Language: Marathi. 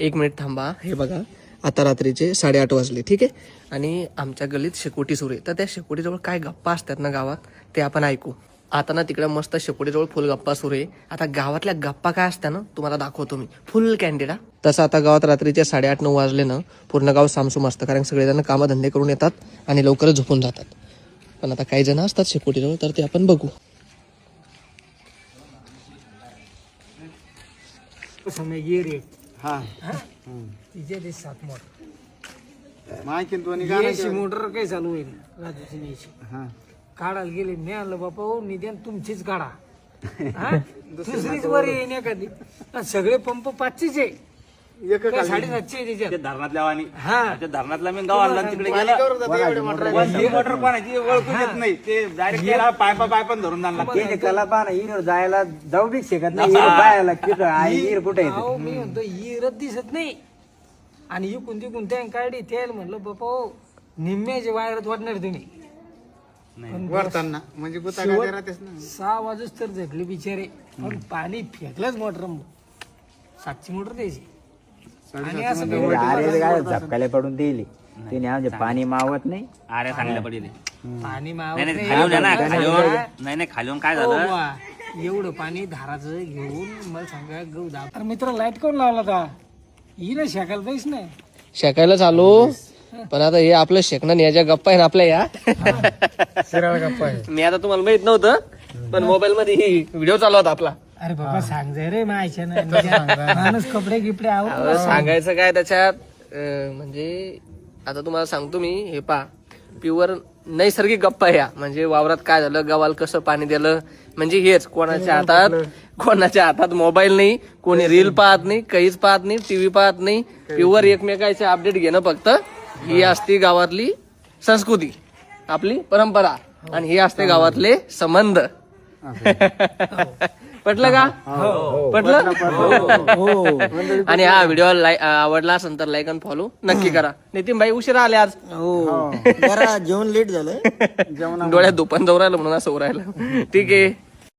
1 मिनिट थांबा. हे बघा आता रात्रीचे 8:30 वाजले. ठीक आहे. आणि आमच्या गल्लीत शेकोटी सुरू आहे. तर त्या शेकोटीजवळ काय गप्पा असतात ना गावात ते आपण ऐकू. आता ना तिकडे मस्त शेकोटीजवळ फुल गप्पा सुरू आहे. आता गावातल्या गप्पा काय असत्या ना तुम्हाला दाखवतो मी. फुल कॅन्डिडा. तसं आता गावात रात्रीचे 8:30-9 वाजले ना पूर्ण गाव सामसूम असतं. कारण सगळेजण कामधंदे करून येतात आणि लवकरच झोपून जातात. पण आता काही जण असतात शेकोटीजवळ तर ते आपण बघू. समय ये रे हाँ तिचे ते 7 मोटर माहिती तो निघाला याची मोटर काय चालू होईल राजूची न्यायची हाँ काढायला गेले मी आणलं बापा हो निदान तुमचीच काढा हा? दुसरीच वर येईन एखादी आणि सगळे पंप 5चेच आहे एक काय 7.5चे आहे त्याच्यात धरणातल्या वाणी हा त्या धरणातला मी गाव आणला तिकडे गेला मोटर कोणाची ओळखून येत नाही ते डायरेक्ट गेला पायपन धरून आणला त्याला पाहा हिर जायला जाऊ बी शकत नाही बायाला किती हिर कुठे अहो, मी म्हणतो इरत दिसत नाही आणि इकून तिकून त्या काढी त्याला म्हणलं बापा हो निम्म्याचे वायरत वाटणार तुम्ही वरताना म्हणजे गुता शेवट काय राहतेस ना 6 वाजूच तर झटले बिचारे पण पाणी फेकलंच मोटर 7ची मोटर द्यायची आणि असं अरे काय झपकाले पडून दिली तिने म्हणजे पाणी मावत नाही अरे सांगितलं पडेल पाणी नाही नाही मावत खाली येऊन ना नाही. खाली येऊन नाही नाही खाली येऊन काय हो झालं बुवा, एवढं पाणी धाराचं घेऊन मला सांगा गहू दाब तर मित्र लाईट कोण लावला होता ही ना शेकायला पाहिजे ना शेकायला चालू. पण आता हे आपलं शेकणं याच्या गप्पा आहे ना आपल्या या गप्पा आहे मी आता तुम्हाला माहित नव्हतं पण मोबाईल मध्ये व्हिडिओ चालू होता आपला. अरे बाबा सांग जाय रे मायच्या माणूस कपडे गिपडे आवड सांगायचं काय त्याच्यात म्हणजे आता तुम्हाला सांगतो मी. हे पा प्युअर नैसर्गिक गप्पा ह्या म्हणजे वावरात काय झालं गव्हाला कसं पाणी दिलं म्हणजे हेच कोणाच्या हातात मोबाईल नाही कोणी रील पाहत नाही काहीच पाहत नाही टीव्ही पाहत नाही. प्युअर एकमेकाचे अपडेट घेणं फक्त ही असते गावातली संस्कृती आपली परंपरा आणि हे असते गावातले संबंध. पटलं का? पटलं. आणि हा व्हिडिओ आवडला असेल तर लाईक आणि फॉलो नक्की करा. नितीन भाई उशिरा आले आज. जरा जेवण लेट झालं डोळ्यात दुपान जाऊ राहिलं म्हणून असं राहिलं. ठीक आहे.